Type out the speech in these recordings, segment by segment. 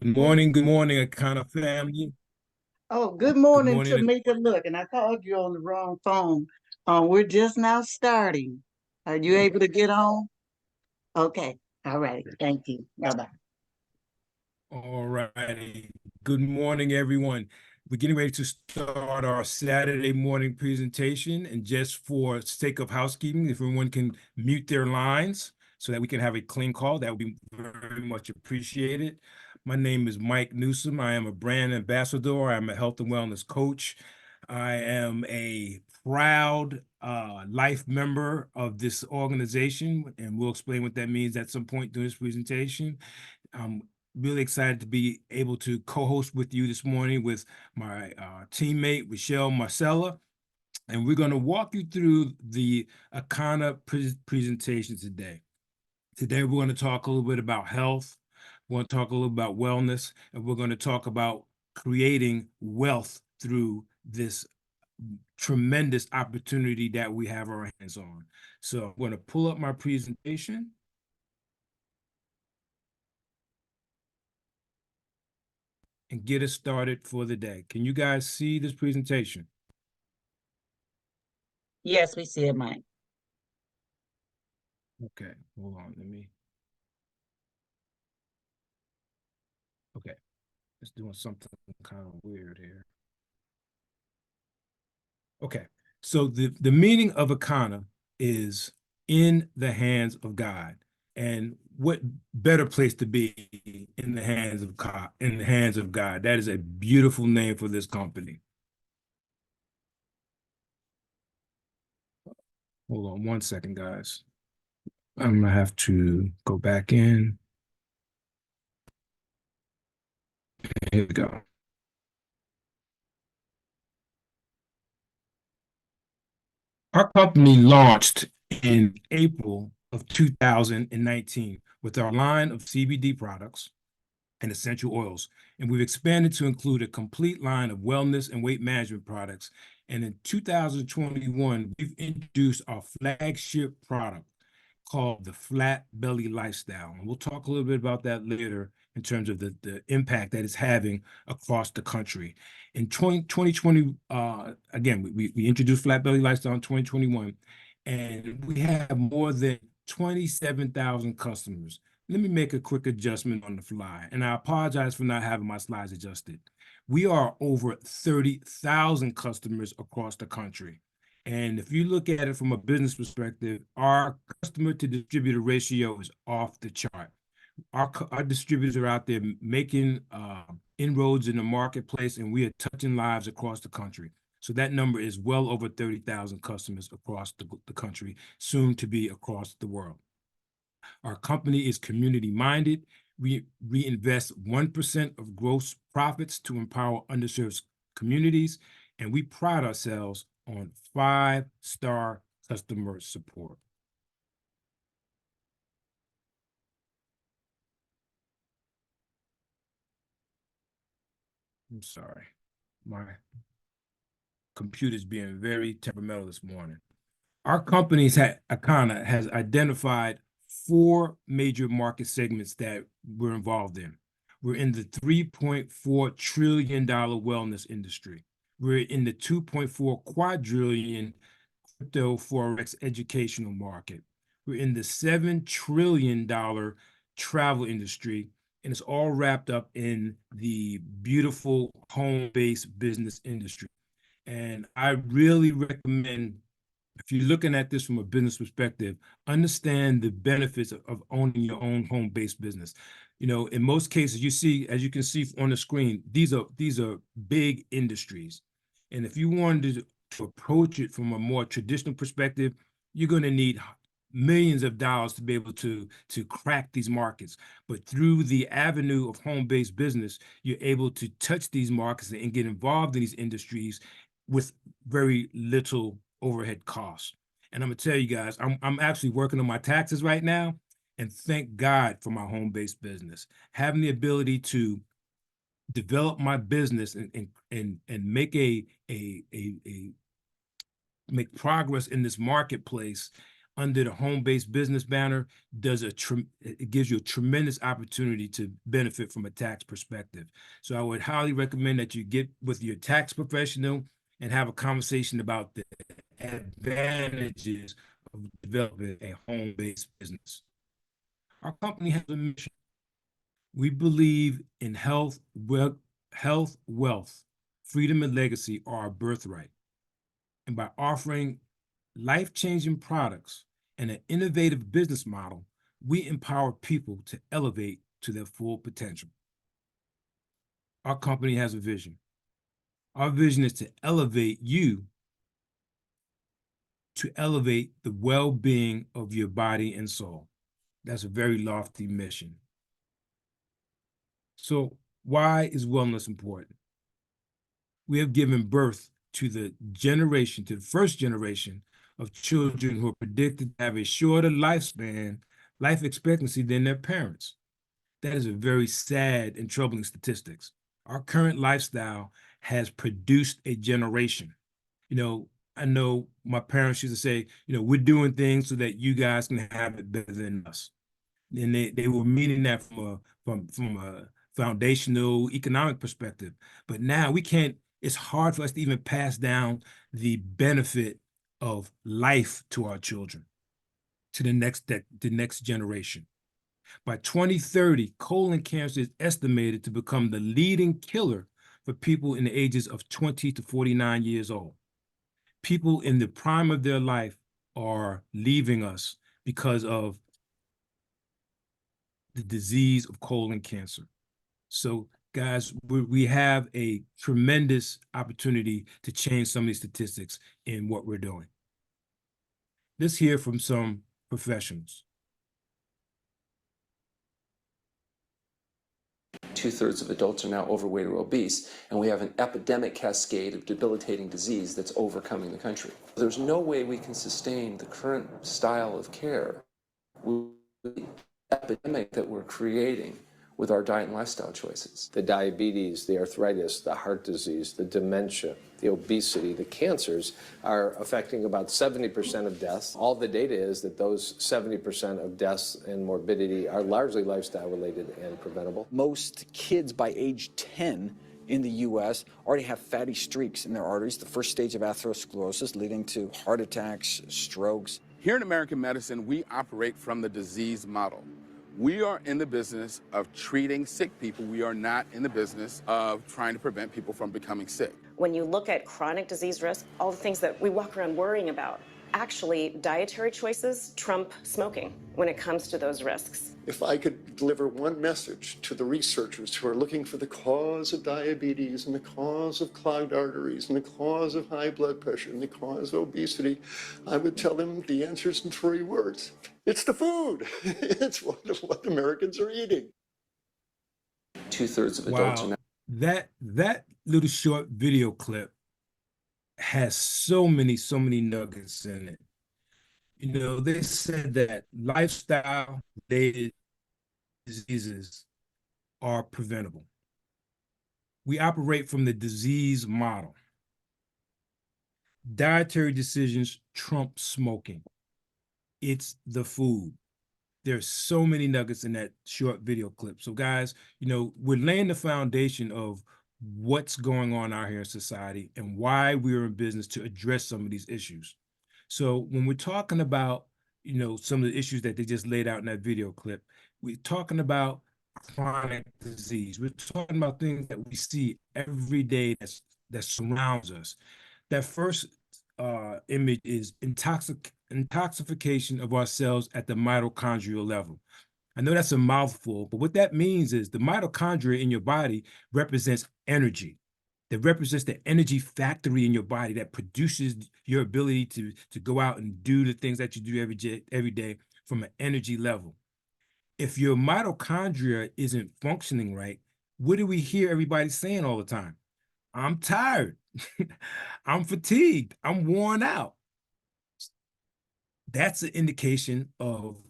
Good morning, Akana family. Oh, good Good morning, morning. Tamika. Look, and I called you on the wrong phone. We're just now starting. Are you able to get on? Okay. All right. Thank you. Bye-bye. All righty. Good morning, everyone. We're getting ready to start our Saturday morning presentation. And just for sake of housekeeping, if everyone can mute their lines so that we can have a clean call, that would be very much appreciated. My name is Mike Newsom. I am a brand ambassador. I'm a health and wellness coach. I am a proud life member of this organization, and we'll explain what that means at some point during this presentation. I'm really excited to be able to co-host with you this morning with my teammate, Rachelle Marcella, and we're going to walk you through the Akana presentation today. Today, we're going to talk a little bit about health. We're going to talk a little about wellness, and we're going to talk about creating wealth through this tremendous opportunity that we have our hands on. So I'm going to pull up my presentation and get us started for the day. Can you guys see this presentation? Yes, we see it, Mike. Okay, hold on. Okay, it's doing something kind of weird here. Okay, so the meaning of Akana is in the hands of God. And what better place to be in the hands of God, in the hands of God. That is a beautiful name for this company. Hold on one second, guys. I'm gonna have to go back in. Here we go. Our company launched in April of 2019 with our line of CBD products and essential oils, and we've expanded to include a complete line of wellness and weight management products. And in 2021, we've introduced our flagship product called the Flat Belly Lifestyle. And we'll talk a little bit about that later in terms of the impact that it's having across the country. In 2020, again, we introduced Flat Belly Lifestyle in 2021, and we have more than 27,000 customers. Let me make a quick adjustment on the fly, and I apologize for not having my slides adjusted. We are over 30,000 customers across the country. And if you look at it from a business perspective, our customer to distributor ratio is off the chart. Our distributors are out there making inroads in the marketplace, and we are touching lives across the country. So that number is well over 30,000 customers across the country, soon to be across the world. Our company is community minded. We reinvest 1% of gross profits to empower underserved communities, and we pride ourselves on 5-star customer support. I'm sorry, my computer's being very temperamental this morning. Our company's Akana has identified 4 major market segments that we're involved in. We're in the $3.4 trillion wellness industry. We're in the 2.4 quadrillion crypto forex educational market. We're in the $7 trillion travel industry, and it's all wrapped up in the beautiful home-based business industry. And I really recommend, if you're looking at this from a business perspective, understand the benefits of owning your own home-based business. You know, in most cases, you see, as you can see on the screen, these are big industries. And if you wanted to approach it from a more traditional perspective, you're going to need millions of dollars to be able to crack these markets. But through the avenue of home-based business, you're able to touch these markets and get involved in these industries with very little overhead costs. And I'm gonna tell you guys, I'm actually working on my taxes right now, and thank God for my home-based business. Having the ability to develop my business and make make progress in this marketplace under the home-based business banner it gives you a tremendous opportunity to benefit from a tax perspective. So I would highly recommend that you get with your tax professional and have a conversation about the advantages of developing a home-based business. Our company has a mission. We believe in wealth, freedom, and legacy are our birthright. And by offering life-changing products and an innovative business model, we empower people to elevate to their full potential. Our company has a vision. Our vision is to elevate you to elevate the well-being of your body and soul. That's a very lofty mission. So why is wellness important? We have given birth to the first generation of children who are predicted to have a shorter life expectancy than their parents. That is a very sad and troubling statistics. Our current lifestyle has produced a generation. I know my parents used to say, we're doing things so that you guys can have it better than us. And they were meaning that from a foundational economic perspective. But now we can't, it's hard for us to even pass down the benefit of life to our children, to the next generation. By 2030, colon cancer is estimated to become the leading killer for people in the ages of 20 to 49 years old. People in the prime of their life are leaving us because of the disease of colon cancer. So, guys, we have a tremendous opportunity to change some of these statistics in what we're doing. Let's hear from some professionals. 2/3 of adults are now overweight or obese, and we have an epidemic cascade of debilitating disease that's overcoming the country. There's no way we can sustain the current style of care with the epidemic that we're creating with our diet and lifestyle choices. The diabetes, the arthritis, the heart disease, the dementia, the obesity, the cancers are affecting about 70% of deaths. All the data is that those 70% of deaths and morbidity are largely lifestyle related and preventable. Most kids by age 10 in the U.S. already have fatty streaks in their arteries, the first stage of atherosclerosis leading to heart attacks, strokes. Here in American medicine, we operate from the disease model. We are in the business of treating sick people. We are not in the business of trying to prevent people from becoming sick. When you look at chronic disease risk, all the things that we walk around worrying about, actually dietary choices trump smoking when it comes to those risks. If I could deliver one message to the researchers who are looking for the cause of diabetes and the cause of clogged arteries and the cause of high blood pressure and the cause of obesity, I would tell them the answer is in 3 words. It's the food. It's what Americans are eating. 2/3 of adults are now. That little short video clip has so many nuggets in it. They said that lifestyle-related diseases are preventable. We operate from the disease model. Dietary decisions trump smoking. It's the food. There's so many nuggets in that short video clip. So guys, we're laying the foundation of what's going on out here in society and why we're in business to address some of these issues. So when we're talking about, some of the issues that they just laid out in that video clip, we're talking about chronic disease. We're talking about things that we see every day that surrounds us. That first image is intoxication of our cells at the mitochondrial level. I know that's a mouthful, but what that means is the mitochondria in your body represents energy. That represents the energy factory in your body that produces your ability to go out and do the things that you do every day from an energy level. If your mitochondria isn't functioning right, what do we hear everybody saying all the time? I'm tired. I'm fatigued. I'm worn out. That's an indication of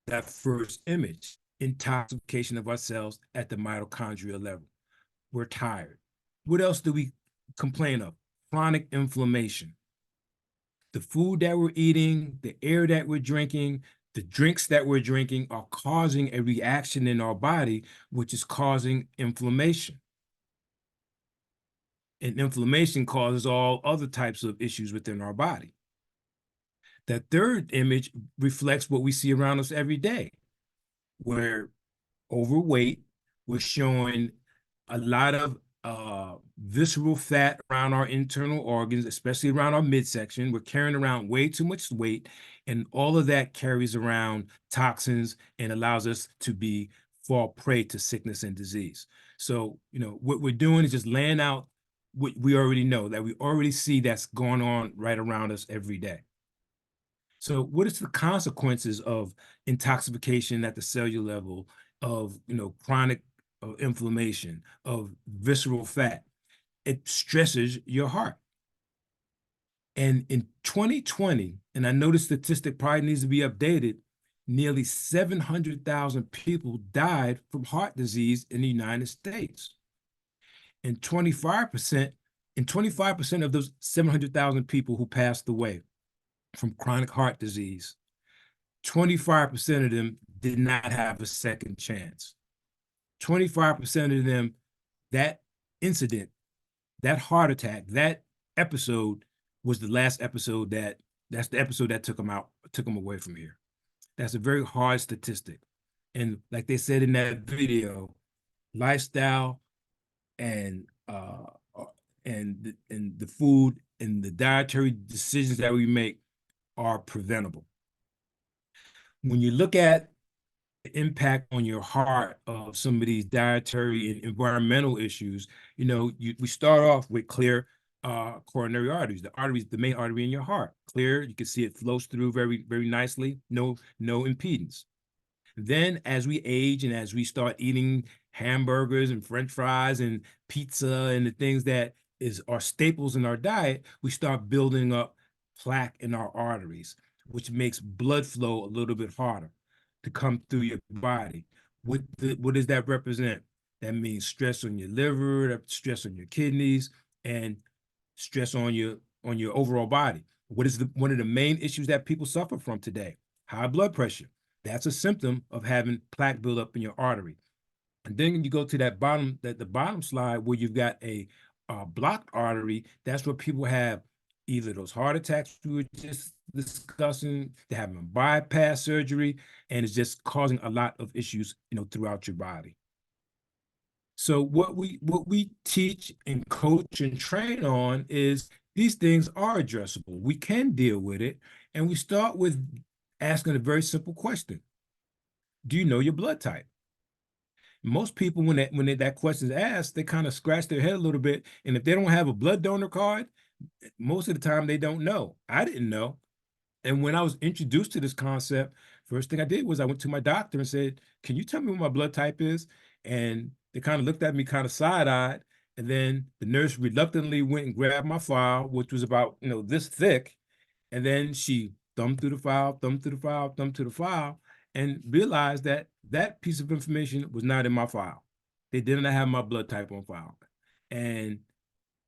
that first image, intoxication of our cells at the mitochondrial level. We're tired. What else do we complain of? Chronic inflammation. the food that we're eating, the air that we're drinking, the drinks that we're drinking are causing a reaction in our body, which is causing inflammation. And inflammation causes all other types of issues within our body. The third image reflects what we see around us every day. We're overweight, we're showing a lot of visceral fat around our internal organs, especially around our midsection. We're carrying around way too much weight, and all of that carries around toxins and allows us to fall prey to sickness and disease. So, what we're doing is just laying out what we already know, that we already see that's going on right around us every day. So what is the consequences of intoxication at the cellular level, of chronic inflammation, of visceral fat? It stresses your heart. And in 2020, and I know the statistic probably needs to be updated, nearly 700,000 people died from heart disease in the United States. And 25% of those 700,000 people who passed away from chronic heart disease, 25% of them did not have a second chance. 25% of them, that incident, that heart attack, that episode was the last episode that's the episode that took them away from here. That's a very hard statistic. And like they said in that video, lifestyle and the food and the dietary decisions that we make are preventable. When you look at the impact on your heart of some of these dietary and environmental issues, we start off with clear coronary arteries. The main artery in your heart, clear. You can see it flows through very, very nicely. No impedance. Then as we age and as we start eating hamburgers and French fries and pizza and the things that are staples in our diet, we start building up plaque in our arteries, which makes blood flow a little bit harder to come through your body. What does that represent? That means stress on your liver, stress on your kidneys, and stress on your overall body. What is one of the main issues that people suffer from today? High blood pressure. That's a symptom of having plaque buildup in your artery. And then you go to the bottom slide where you've got a blocked artery. That's where people have either those heart attacks we were just discussing, they're having bypass surgery, and it's just causing a lot of issues, throughout your body. So what we teach and coach and train on is these things are addressable. We can deal with it, and we start with asking a very simple question. Do you know your blood type? Most people, when that question is asked, they kind of scratch their head a little bit. And if they don't have a blood donor card, most of the time they don't know. I didn't know. And when I was introduced to this concept, first thing I did was I went to my doctor and said, can you tell me what my blood type is? And they kind of looked at me kind of side-eyed. And then the nurse reluctantly went and grabbed my file, which was about, this thick. And then she thumbed through the file, thumbed through the file, thumbed through the file, and realized that that piece of information was not in my file. They didn't have my blood type on file. And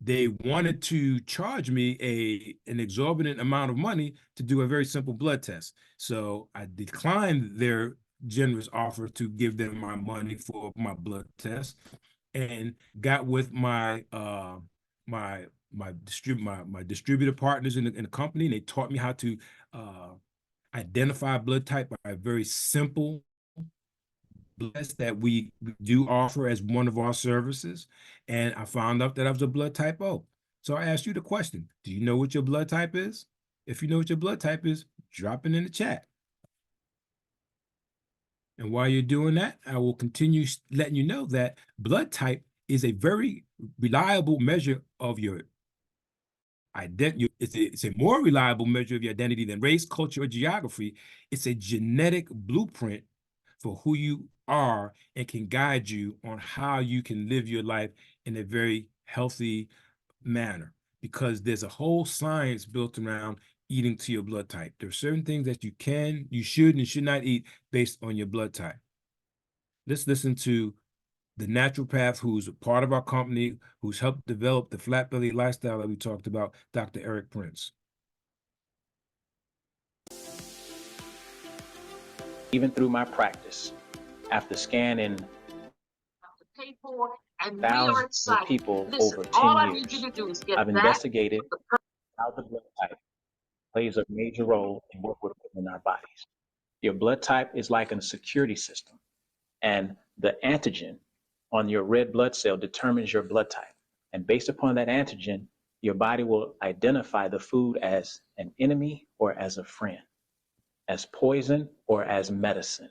they wanted to charge me an exorbitant amount of money to do a very simple blood test. So I declined their generous offer to give them my money for my blood test, and got with my distributor partners in the company, and they taught me how to identify blood type by a very simple bloods that we do offer as one of our services. And I found out that I was a blood type O. So I asked you the question, do you know what your blood type is? If you know what your blood type is, drop it in the chat. And while you're doing that, I will continue letting you know that blood type is a very reliable measure of your identity. It's a more reliable measure of your identity than race, culture, or geography. It's a genetic blueprint for who you are and can guide you on how you can live your life in a very healthy manner, because there's a whole science built around eating to your blood type. There are certain things that you should and should not eat based on your blood type. Let's listen to the naturopath who's a part of our company, who's helped develop the flat belly lifestyle that we talked about, Dr. Eric Prince. Even through my practice, after scanning pay for, and we are thousands of excited. people Listen, over all 10 I need you years, to do is get I've that. investigated how the blood type plays a major role in what we're putting in our bodies. Your blood type is like a security system, and the antigen on your red blood cell determines your blood type. And based upon that antigen, your body will identify the food as an enemy or as a friend, as poison or as medicine.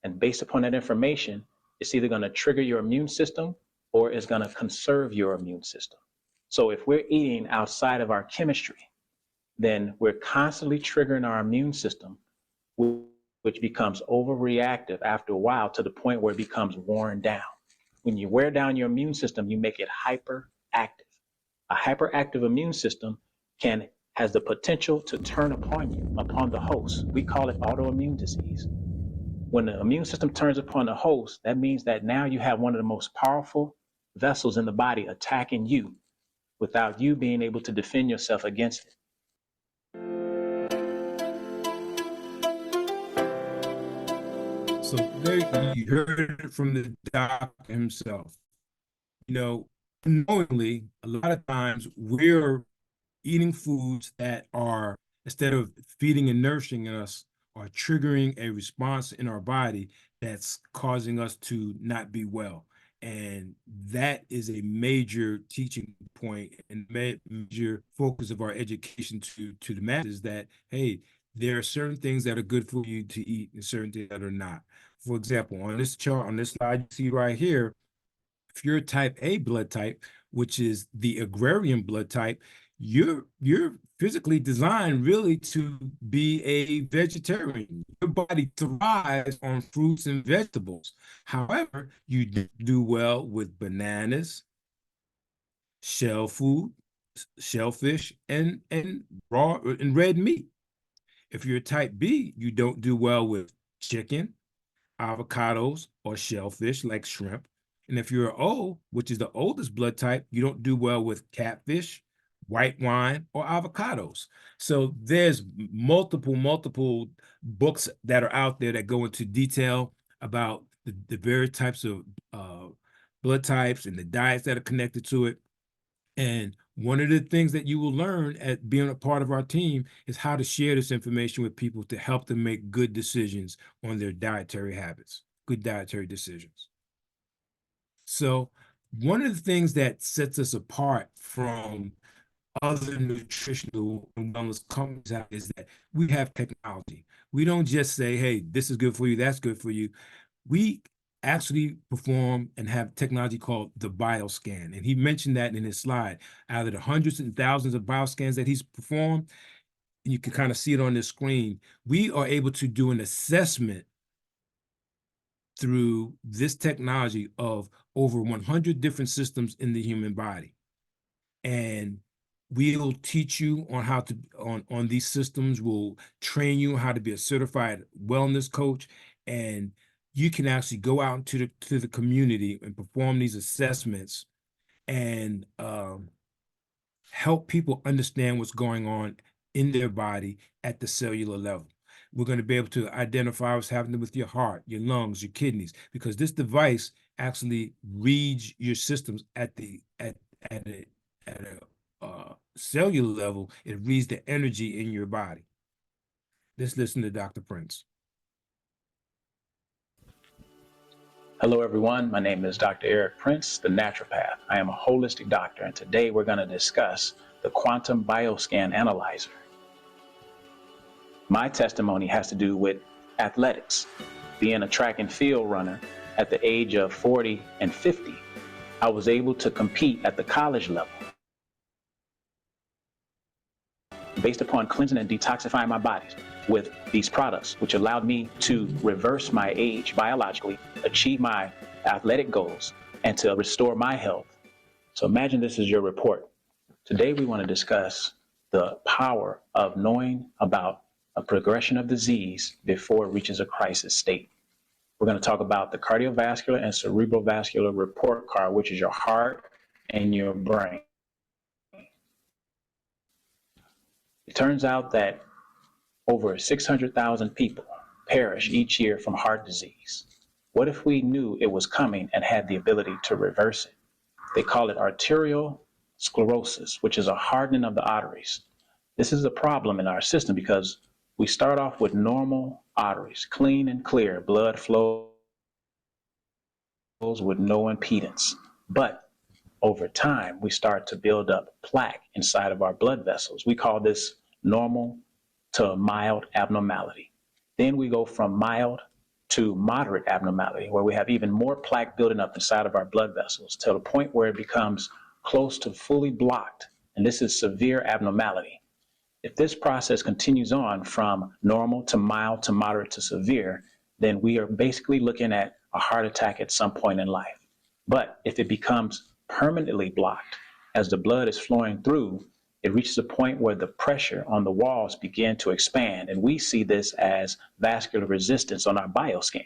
And based upon that information, it's either going to trigger your immune system or it's going to conserve your immune system. So if we're eating outside of our chemistry, then we're constantly triggering our immune system, which becomes overreactive after a while to the point where it becomes worn down. When you wear down your immune system, you make it hyperactive. A hyperactive immune system has the potential to turn upon you, upon the host. We call it autoimmune disease. When the immune system turns upon the host, that means that now you have one of the most powerful vessels in the body attacking you without you being able to defend yourself against it. So there you heard it from the doctor himself. You know, unknowingly, a lot of times we're eating foods that are, instead of feeding and nourishing us, are triggering a response in our body that's causing us to not be well. And that is a major teaching point and major focus of our education to the masses, that, hey, there are certain things that are good for you to eat and certain things that are not. For example, on this chart, on this slide, you see right here, if you're type A blood type, which is the agrarian blood type, you're physically designed really to be a vegetarian. Your body thrives on fruits and vegetables. However, you do well with bananas, shell food, shellfish, and raw and red meat. If you're type B, you don't do well with chicken, avocados, or shellfish like shrimp. And if you're O, which is the oldest blood type, you don't do well with catfish, white wine, or avocados. So there's multiple books that are out there that go into detail about the various types of blood types and the diets that are connected to it. And one of the things that you will learn at being a part of our team is how to share this information with people to help them make good decisions on their dietary habits, good dietary decisions. So one of the things that sets us apart from other nutritional and wellness companies out is that we have technology. We don't just say, hey, this is good for you, that's good for you. We actually perform and have technology called the bioscan. And he mentioned that in his slide. Out of the hundreds and thousands of bioscans that he's performed, and you can kind of see it on the screen, we are able to do an assessment through this technology of over 100 different systems in the human body. And we'll teach you on how to on these systems. We'll train you how to be a certified wellness coach, and you can actually go out into the community and perform these assessments and help people understand what's going on in their body at the cellular level. We're going to be able to identify what's happening with your heart, your lungs, your kidneys, because this device actually reads your systems at a cellular level. It reads the energy in your body. Let's listen to Dr. Prince. Hello, everyone. My name is Dr. Eric Prince, the naturopath. I am a holistic doctor, and today we're going to discuss the quantum bioscan analyzer. My testimony has to do with athletics. Being a track and field runner at the age of 40 and 50, I was able to compete at the college level. Based upon cleansing and detoxifying my body with these products, which allowed me to reverse my age biologically, achieve my athletic goals, and to restore my health. So imagine this is your report. Today we want to discuss the power of knowing about a progression of disease before it reaches a crisis state. We're going to talk about the cardiovascular and cerebrovascular report card, which is your heart and your brain. It turns out that over 600,000 people perish each year from heart disease. What if we knew it was coming and had the ability to reverse it? They call it arterial sclerosis, which is a hardening of the arteries. This is a problem in our system because we start off with normal arteries, clean and clear, blood flows with no impedance. But over time, we start to build up plaque inside of our blood vessels. We call this normal to mild abnormality. Then we go from mild to moderate abnormality, where we have even more plaque building up inside of our blood vessels to the point where it becomes close to fully blocked. And this is severe abnormality. If this process continues on from normal to mild to moderate to severe, then we are basically looking at a heart attack at some point in life. But if it becomes permanently blocked, as the blood is flowing through, it reaches a point where the pressure on the walls begin to expand. And we see this as vascular resistance on our bioscan.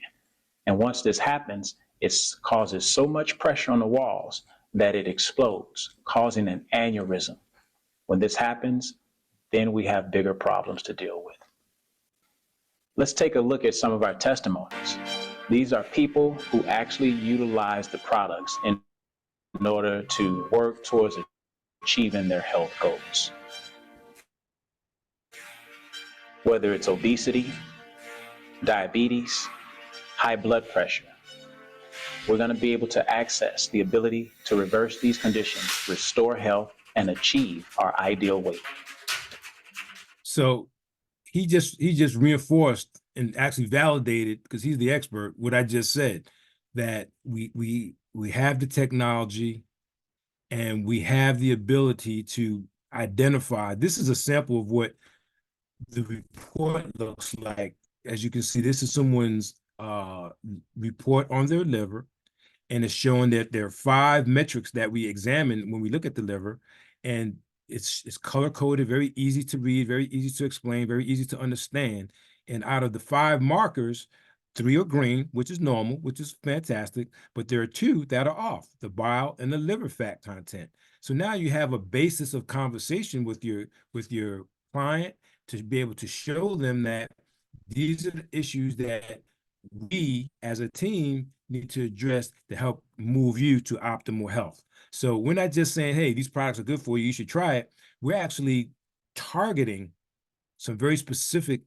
And once this happens, it causes so much pressure on the walls that it explodes, causing an aneurysm. When this happens, then we have bigger problems to deal with. Let's take a look at some of our testimonies. These are people who actually utilize the products in order to work towards achieving their health goals. Whether it's obesity, diabetes, high blood pressure, we're going to be able to access the ability to reverse these conditions, restore health, and achieve our ideal weight. So he just reinforced and actually validated, because he's the expert, what I just said, that we have the technology and we have the ability to identify. This is a sample of what the report looks like. As you can see, this is someone's report on their liver, and it's showing that there are 5 metrics that we examine when we look at the liver, and it's color coded, very easy to read, very easy to explain, very easy to understand. And out of the 5 markers, 3 are green, which is normal, which is fantastic, but there are 2 that are off, the bile and the liver fat content. So now you have a basis of conversation with your client to be able to show them that these are the issues that we as a team need to address to help move you to optimal health. So we're not just saying, hey, these products are good for you, you should try it. We're actually targeting some very specific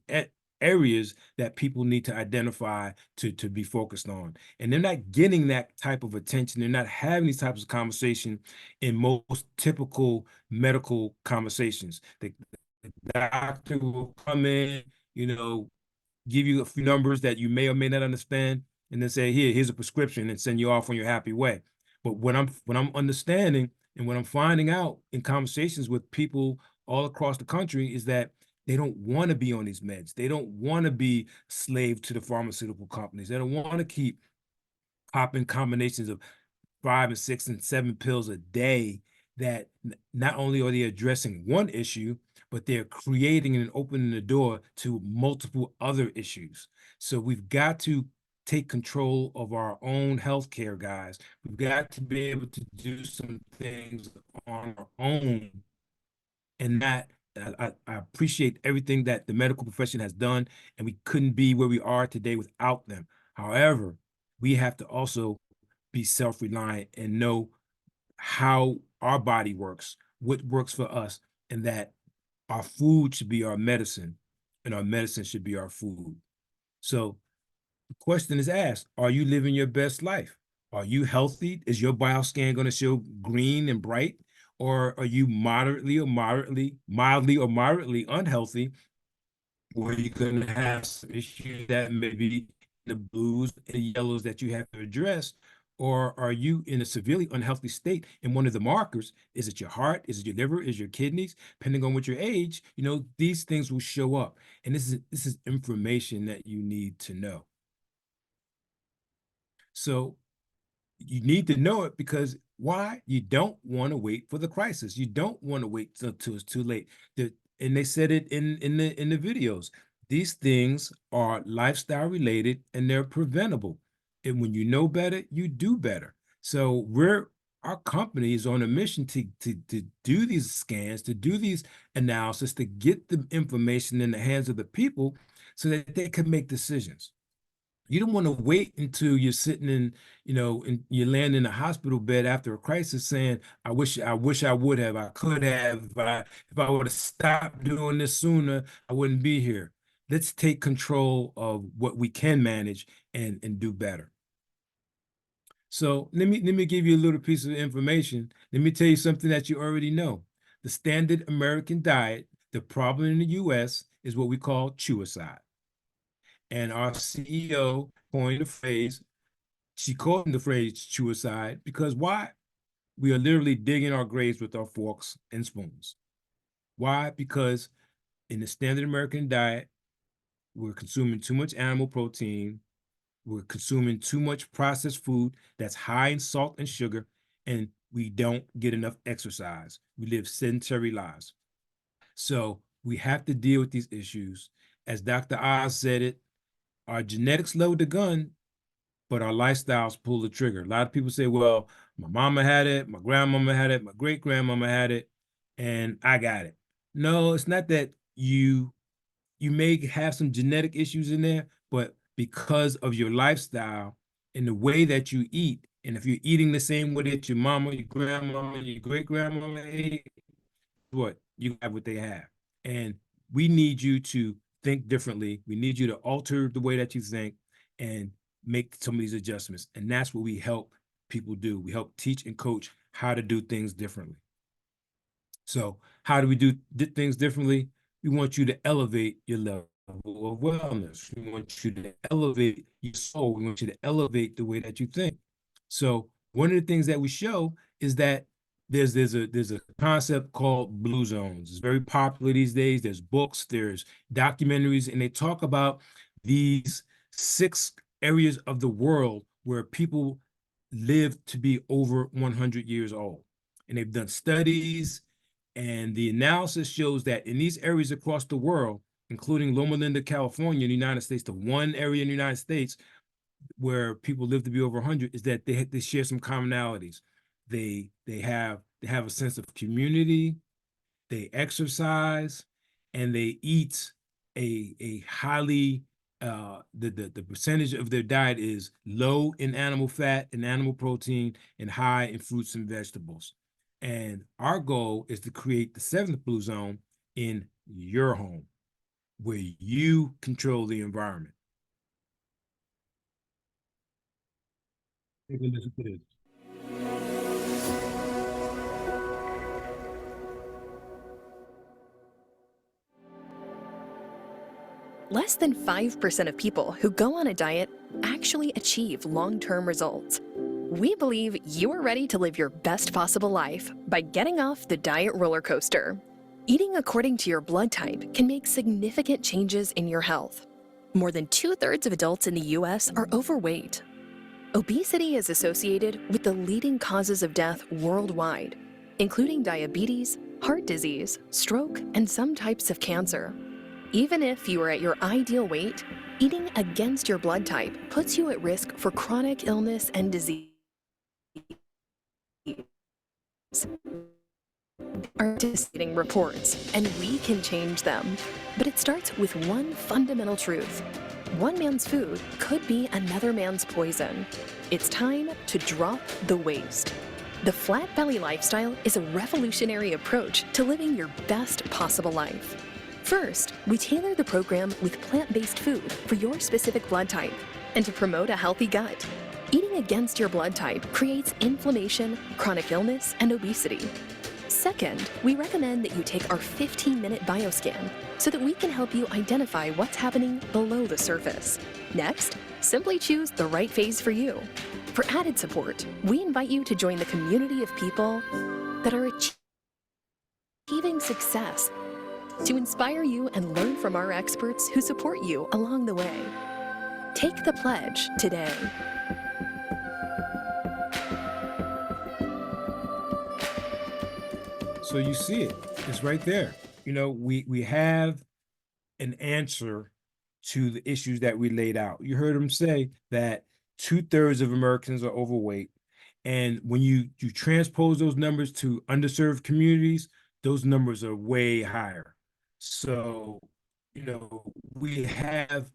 areas that people need to identify to be focused on. And they're not getting that type of attention. They're not having these types of conversation in most typical medical conversations. The doctor will come in, give you a few numbers that you may or may not understand, and then say, here's a prescription, and send you off on your happy way. But what I'm understanding and what I'm finding out in conversations with people all across the country is that they don't want to be on these meds. They don't want to be slave to the pharmaceutical companies. They don't want to keep popping combinations of 5 and 6 and 7 pills a day that not only are they addressing one issue, but they're creating and opening the door to multiple other issues. So we've got to take control of our own healthcare, guys. We've got to be able to do some things on our own. And that I appreciate everything that the medical profession has done, and we couldn't be where we are today without them. However, we have to also be self-reliant and know how our body works, what works for us, and that our food should be our medicine and our medicine should be our food. So the question is asked, are you living your best life? Are you healthy? Is your bioscan going to show green and bright? Or are you mildly or moderately unhealthy, where you're going to have some issues that may be the blues and the yellows that you have to address? Or are you in a severely unhealthy state? And one of the markers, is it your heart? Is it your liver? Is it your kidneys? Depending on what your age, these things will show up. And this is information that you need to know. So you need to know it, because why? You don't want to wait for the crisis. You don't want to wait till it's too late. And they said it in the videos. These things are lifestyle related and they're preventable. And when you know better, you do better. So our company is on a mission to do these scans, to do these analysis, to get the information in the hands of the people so that they can make decisions. You don't want to wait until you're sitting in, and you land in a hospital bed after a crisis saying, I wish I would have, I could have, if I would have stopped doing this sooner, I wouldn't be here. Let's take control of what we can manage and do better. So let me give you a little piece of information. Let me tell you something that you already know. The standard American diet, the problem in the US is what we call chewicide. And our CEO coined the phrase, she coined the phrase chewicide because why? We are literally digging our graves with our forks and spoons. Why? Because in the standard American diet, we're consuming too much animal protein, we're consuming too much processed food that's high in salt and sugar, and we don't get enough exercise. We live sedentary lives. So we have to deal with these issues. As Dr. Oz said it, our genetics load the gun, but our lifestyles pull the trigger. A lot of people say, well, my mama had it, my grandmama had it, my great grandmama had it, and I got it. No, it's not that you may have some genetic issues in there, but because of your lifestyle and the way that you eat, and if you're eating the same way that your mama, your grandmama, your great grandmama ate, what you have what they have. And we need you to think differently. We need you to alter the way that you think and make some of these adjustments. And that's what we help people do. We help teach and coach how to do things differently. So how do we do things differently? We want you to elevate your level of wellness. We want you to elevate your soul. We want you to elevate the way that you think. So one of the things that we show is that there's a concept called blue zones. It's very popular these days. There's books, there's documentaries, and they talk about these 6 areas of the world where people live to be over 100 years old. And they've done studies, and the analysis shows that in these areas across the world, including Loma Linda, California, in the United States, the one area in the United States where people live to be over 100, is that they share some commonalities. They have a sense of community, they exercise, and they eat a highly the percentage of their diet is low in animal fat and animal protein and high in fruits and vegetables. And our goal is to create the 7th blue zone in your home where you control the environment. Take a listen to this. Less than 5% of people who go on a diet actually achieve long-term results. We believe you are ready to live your best possible life by getting off the diet roller coaster. Eating according to your blood type can make significant changes in your health. More than 2/3 of adults in the US are overweight. Obesity is associated with the leading causes of death worldwide, including diabetes, heart disease, stroke, and some types of cancer. Even if you are at your ideal weight, eating against your blood type puts you at risk for chronic illness and disease. Are devastating reports, and we can change them. But it starts with one fundamental truth. One man's food could be another man's poison. It's time to drop the waste. The Flat Belly Lifestyle is a revolutionary approach to living your best possible life. First, we tailor the program with plant-based food for your specific blood type and to promote a healthy gut. Eating against your blood type creates inflammation, chronic illness, and obesity. Second, we recommend that you take our 15-minute bioscan so that we can help you identify what's happening below the surface. Next, simply choose the right phase for you. For added support, we invite you to join the community of people that are achieving success, to inspire you and learn from our experts who support you along the way. Take the pledge today. So you see it, it's right there. We have an answer to the issues that we laid out. You heard him say that 2/3 of Americans are overweight. And when you transpose those numbers to underserved communities, those numbers are way higher. So we have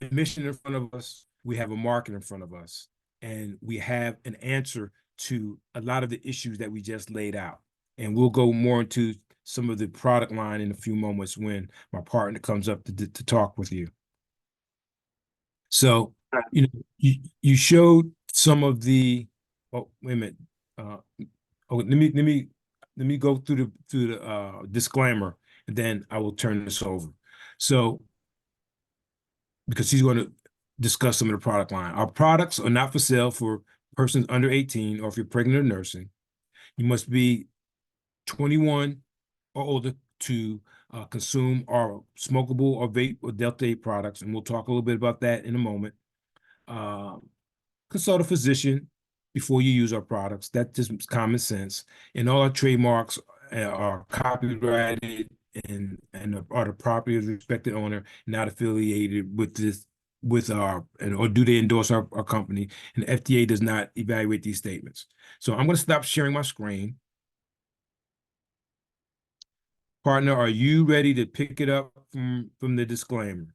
a mission in front of us, we have a market in front of us, and we have an answer to a lot of the issues that we just laid out. And we'll go more into some of the product line in a few moments when my partner comes up to talk with you. So, you showed some of the, oh, wait a minute. Let me go through the disclaimer, and then I will turn this over. So, because he's going to discuss some of the product line. Our products are not for sale for persons under 18, or if you're pregnant or nursing. You must be 21 or older to consume our smokable or vape or Delta 8 products, and we'll talk a little bit about that in a moment. Consult a physician before you use our products. That's just common sense. And all our trademarks are copyrighted and are the property of the respected owner, not affiliated with or do they endorse our company? And the FDA does not evaluate these statements. So I'm going to stop sharing my screen. Partner, are you ready to pick it up from the disclaimer?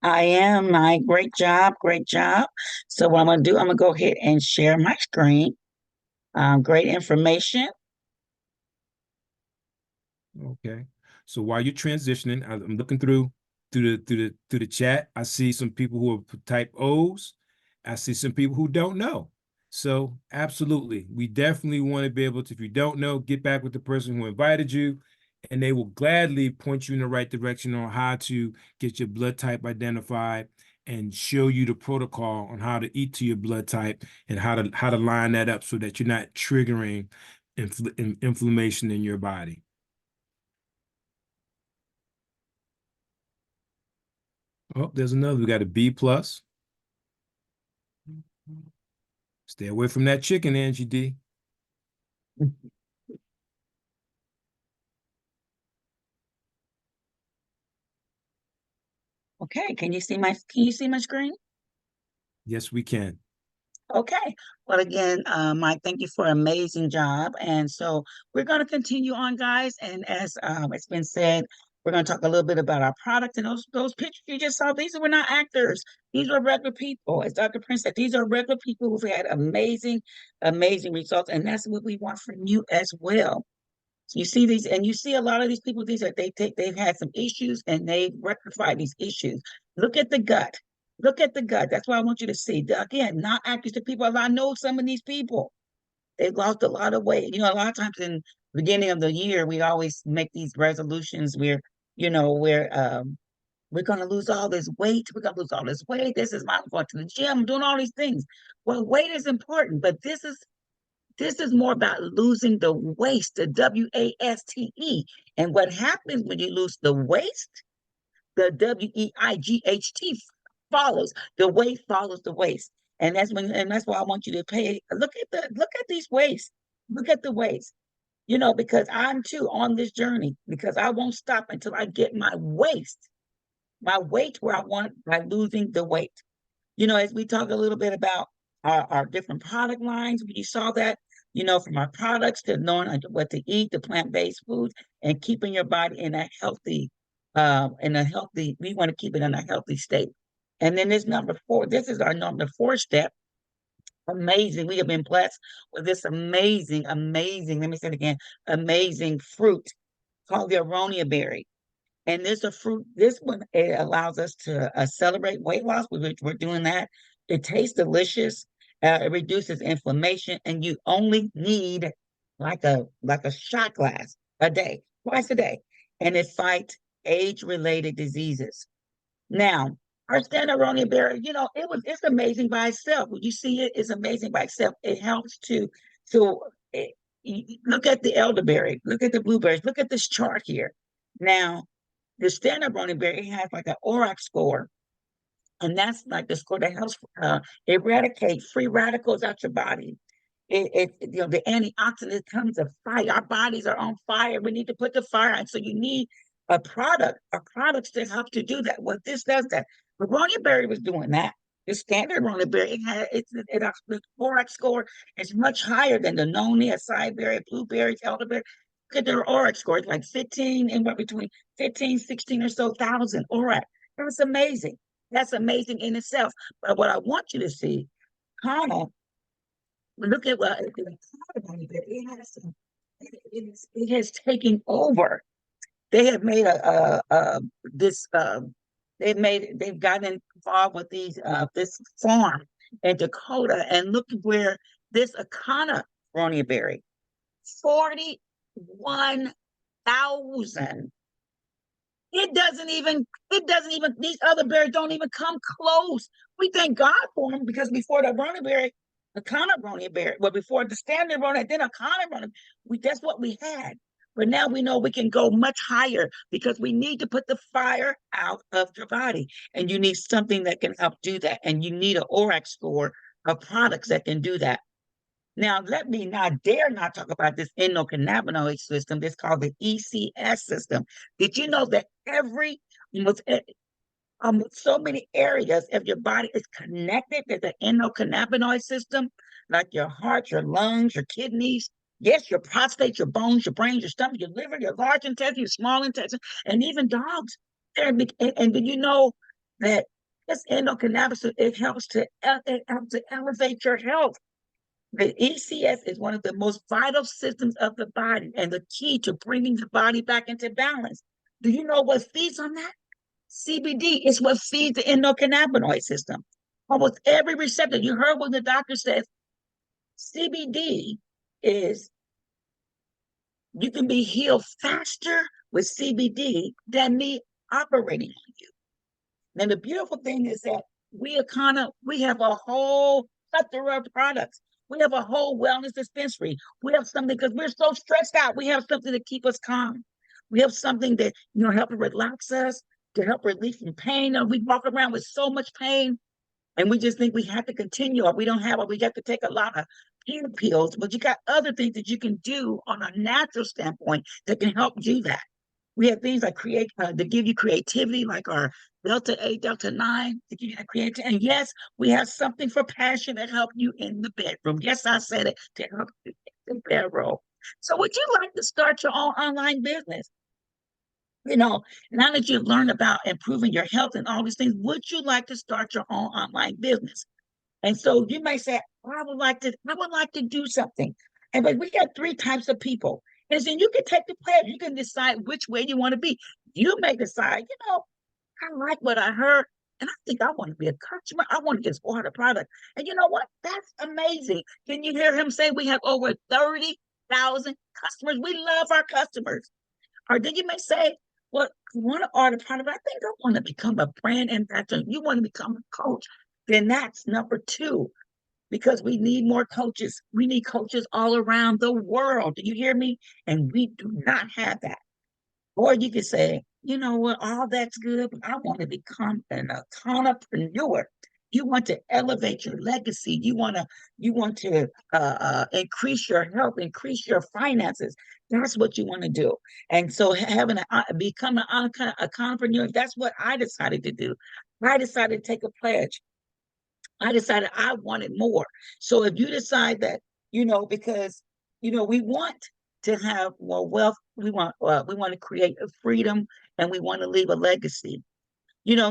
I am, Mike. Great job, great job. So what I'm gonna do, I'm gonna go ahead and share my screen. Great information. Okay. So while you're transitioning, I'm looking through the chat. I see some people who are type O's. I see some people who don't know. So absolutely, we definitely want to be able to, if you don't know, get back with the person who invited you, and they will gladly point you in the right direction on how to get your blood type identified and show you the protocol on how to eat to your blood type and how to line that up so that you're not triggering inflammation in your body. Oh, there's another. We got a B plus. Stay away from that chicken, Angie D. Okay, can you see my screen? Yes, we can. Okay. Well, again, Mike, thank you for an amazing job. And so we're going to continue on, guys. And as it's been said, we're going to talk a little bit about our product. And those pictures you just saw, these were not actors. These were regular people. As Dr. Prince said, these are regular people who've had amazing, amazing results. And that's what we want from you as well. So you see these, and you see a lot of these people, they've had some issues and they've rectified these issues. Look at the gut. Look at the gut. That's what I want you to see. Again, not actors to people. I know some of these people. They've lost a lot of weight. A lot of times in the beginning of the year, we always make these resolutions where, we're gonna lose all this weight. We're gonna lose all this weight. This is my I'm going to the gym, I'm doing all these things. Well, weight is important, but this is more about losing the waste, the WASTE. And what happens when you lose the waste, the WEIGHT follows. The weight follows the waste. And that's why I want you to look at these wastes. Look at the waste. Because I'm too on this journey because I won't stop until I get my weight where I want by losing the weight. As we talk a little bit about our different product lines, you saw that, from our products to knowing what to eat, the plant-based foods, and keeping your body we want to keep it in a healthy state. And then this number 4, this is our number 4 step. Amazing. We have been blessed with this amazing, amazing, let me say it again, amazing fruit called the aronia berry. And this a fruit. This one, it allows us to accelerate weight loss. We're doing that. It tastes delicious. It reduces inflammation, and you only need like a shot glass a day, twice a day, and it fights age-related diseases. Now, our standard aronia berry, it's amazing by itself. When you see it, it's amazing by itself. It helps to look at the elderberry, look at the blueberries, look at this chart here. Now, the standard brownie berry has like an ORAC score, and that's like the score that helps eradicate free radicals out your body. The antioxidant comes of fire. Our bodies are on fire. We need to put the fire on. So you need a products that help to do that. What this does that. The brownie berry was doing that. The standard brownie berry, the ORAC score is much higher than the noni, acai berry, blueberries, elderberry, look at their ORAC scores, like 15 and what between 15, 16 or so thousand ORAC. That's amazing. That's amazing in itself. But what I want you to see, Kana, look at what it has taken over. They have made they've gotten involved with this farm in Dakota, and look where this Akana brownie berry, 41,000. It doesn't even, these other berries don't even come close. We thank God for them, because before the brownie berry, the Kana brownie berry, well, before the standard brownie, then a Kana brownie, that's what we had. But now we know we can go much higher, because we need to put the fire out of your body. And you need something that can help do that. And you need an ORAC score of products that can do that. Now, let me not dare not talk about this endocannabinoid system. It's called the ECS system. Did you know that with so many areas of your body is connected to the endocannabinoid system, like your heart, your lungs, your kidneys, yes, your prostate, your bones, your brain, your stomach, your liver, your large intestine, your small intestine, and even dogs. And did you know that this endocannabinoid, it helps to elevate your health? The ECS is one of the most vital systems of the body and the key to bringing the body back into balance. Do you know what feeds on that? CBD is what feeds the endocannabinoid system. Almost every receptor, you heard when the doctor says CBD is, you can be healed faster with CBD than me operating on you. Now, the beautiful thing is that we have a whole plethora of products. We have a whole wellness dispensary. We have something, because we're so stressed out. We have something to keep us calm. We have something that, help to relax us, to help relieve from pain. And we walk around with so much pain, and we just think we have to continue, or we don't have, or we got to take a lot of pain pills. But you got other things that you can do on a natural standpoint that can help do that. We have things like to give you creativity, like our Delta 8, Delta 9, to give you that creativity. And yes, we have something for passion to help you in the bedroom. Yes, I said it, to help you in the bedroom. So would you like to start your own online business? Now that you've learned about improving your health and all these things, would you like to start your own online business? And so you may say, I would like to do something. But we got three types of people. And then you can take the pledge. You can decide which way you want to be. You may decide, I like what I heard, and I think I want to be a customer. I want to just order a product. And you know what? That's amazing. Can you hear him say we have over 30,000 customers? We love our customers. Or then you may say, well, I want to order a product, but I think I want to become a brand ambassador. You want to become a coach. Then that's number two, because we need more coaches. We need coaches all around the world. Do you hear me? And we do not have that. Or you could say, you know what, all that's good, but I want to become an entrepreneur. You want to elevate your legacy. You want to increase your health, increase your finances. That's what you want to do. And so become an entrepreneur, that's what I decided to do. I decided to take a pledge. I decided I wanted more. So if you decide that, because, we want to have more wealth, we want to create a freedom, and we want to leave a legacy.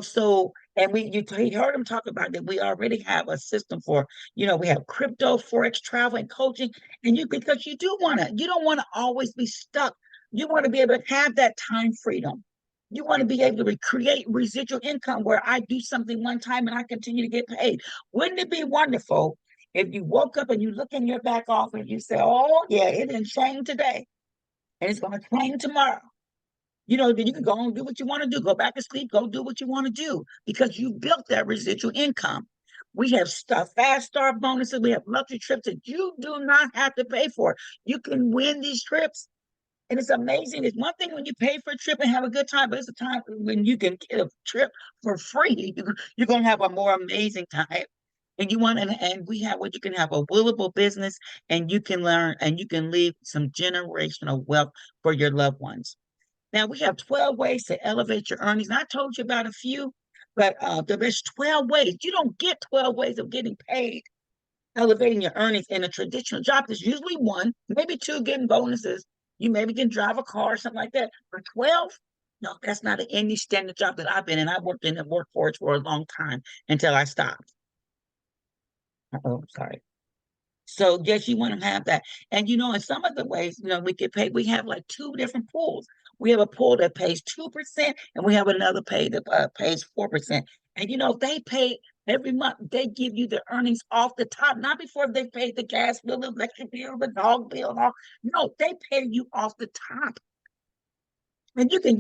So, and you heard him talk about that. We already have a system for, we have crypto, forex, travel, and coaching. And because you don't want to always be stuck. You want to be able to have that time freedom. You want to be able to create residual income, where I do something one time and I continue to get paid. Wouldn't it be wonderful if you woke up and you look in your back office and you say, oh yeah, it didn't change today, and it's going to change tomorrow. Then you can go and do what you want to do. Go back to sleep, go do what you want to do, because you built that residual income. We have fast start bonuses. We have luxury trips that you do not have to pay for. You can win these trips. And it's amazing. It's one thing when you pay for a trip and have a good time, but it's a time when you can get a trip for free. You're going to have a more amazing time. And we have you can have a willable business, and you can learn, and you can leave some generational wealth for your loved ones. Now, we have 12 ways to elevate your earnings. And I told you about a few, but there's 12 ways. You don't get 12 ways of getting paid, elevating your earnings in a traditional job. There's usually one, maybe two, getting bonuses, You maybe can drive a car or something like that. For 12, no, that's not any standard job that I've been in. I worked in the workforce for a long time until I stopped. Oh, sorry. So yes, you want to have that. And in some of the ways, we get paid, we have like two different pools. We have a pool that pays 2%, and we have another pay that pays 4%. And they pay every month, they give you the earnings off the top, not before they paid the gas bill, the electric bill, the dog bill, and all. No, they pay you off the top. And you can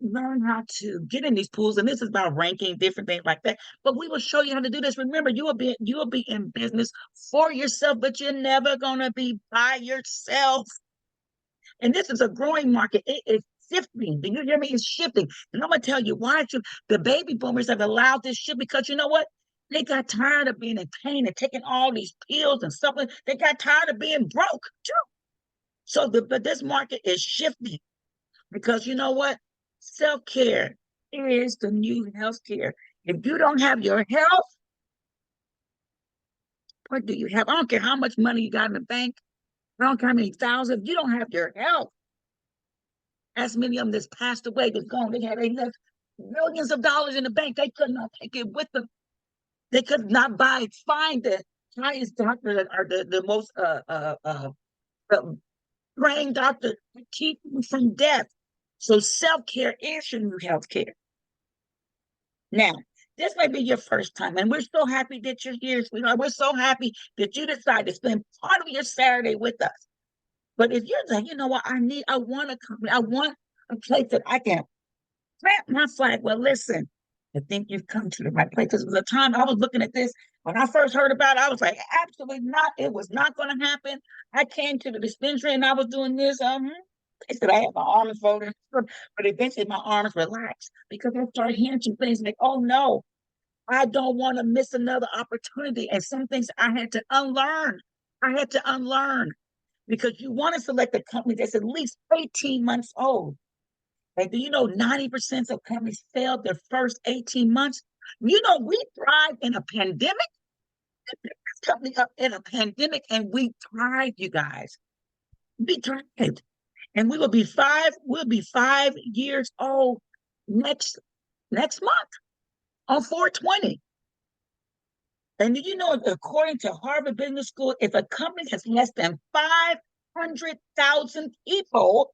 learn how to get in these pools, and this is about ranking different things like that. But we will show you how to do this. Remember, you will be in business for yourself, but you're never gonna be by yourself. And this is a growing market. It is shifting. Do you hear me? It's shifting. And I'm gonna tell you why the baby boomers have allowed this shift, because you know what? They got tired of being in pain and taking all these pills and stuff. They got tired of being broke too. So but this market is shifting. Because you know what? Self-care is the new healthcare. If you don't have your health, what do you have? I don't care how much money you got in the bank. I don't care how many thousands. If you don't have your health, as many of them that's passed away, that's gone, they left millions of dollars in the bank. They could not take it with them. They could not find the highest doctor or the most trained doctor to keep you from death. So self-care is your new healthcare. Now, this may be your first time, and we're so happy that you're here, sweetheart. We're so happy that you decided to spend part of your Saturday with us. But if you're like, you know what, I want a company, I want a place that I can plant my flag. Well, listen, I think you've come to the right place. Because the time I was looking at this, when I first heard about it, I was like, absolutely not. It was not going to happen. I came to the dispensary and I was doing this. They said I had my arms folded, but eventually my arms relaxed because I started hearing some things like, oh no, I don't want to miss another opportunity. And some things I had to unlearn. Because you want to select a company that's at least 18 months old. And do you know 90% of companies failed their first 18 months? We thrived in a pandemic. Company up in a pandemic, and we thrived, you guys. We thrived. And we'll be 5 years old next month on 4/20. And did you know, according to Harvard Business School, if a company has less than 500,000 people,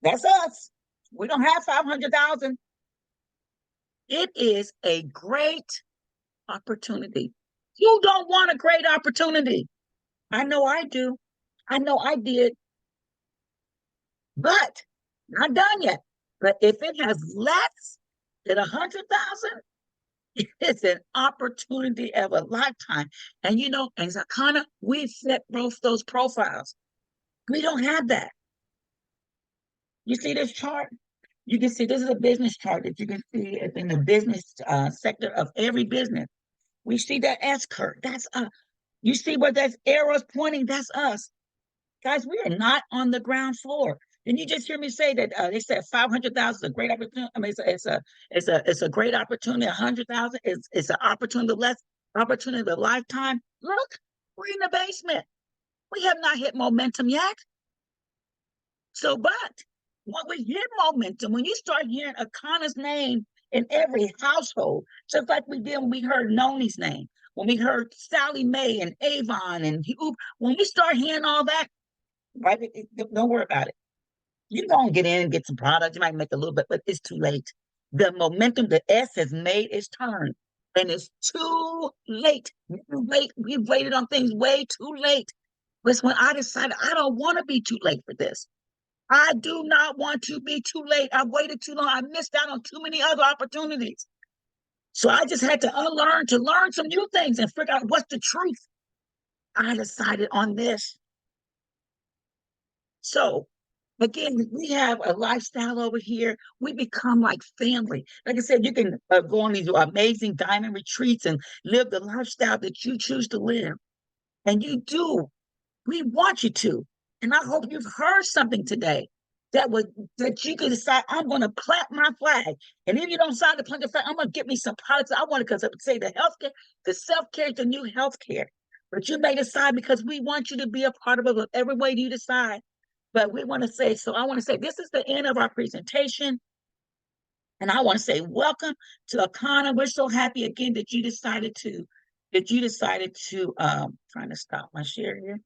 that's us. We don't have 500,000. It is a great opportunity. You don't want a great opportunity. I know I do. I know I did. But not done yet. But if it has less than 100,000, it's an opportunity of a lifetime. And as a kind of, we set both those profiles. We don't have that. You see this chart? You can see this is a business chart that you can see in the business sector of every business. We see that S curve. That's you see where that arrow is pointing? That's us. Guys, we are not on the ground floor. Didn't you just hear me say that they said 500,000 is a great opportunity? I mean, it's a great opportunity. 100,000 is an opportunity of a lifetime. Look, we're in the basement. We have not hit momentum yet. So, but when we hit momentum, when you start hearing Akana's name in every household, just like we did when we heard Noni's name, when we heard Sally Mae and Avon and when you start hearing all that, right? Don't worry about it. You're going to get in and get some products. You might make a little bit, but it's too late. The momentum, the S has made its turn, and it's too late. We've waited on things way too late. But when I decided I don't want to be too late for this. I do not want to be too late. I waited too long. I missed out on too many other opportunities. So I just had to unlearn, to learn some new things and figure out what's the truth. I decided on this. So again, we have a lifestyle over here. We become like family. Like I said, you can go on these amazing diamond retreats and live the lifestyle that you choose to live. And you do. We want you to. And I hope you've heard something today that you can decide, I'm going to plant my flag. And if you don't decide to plant your flag, I'm going to get me some products. I want to, because I would say the healthcare, the self-care is the new healthcare. But you may decide, because we want you to be a part of it, whatever way you decide. But we want to say, so I want to say this is the end of our presentation. And I want to say welcome to Akana. We're so happy again that you decided to trying to stop my share here.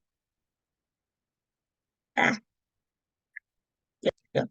Ah, yeah.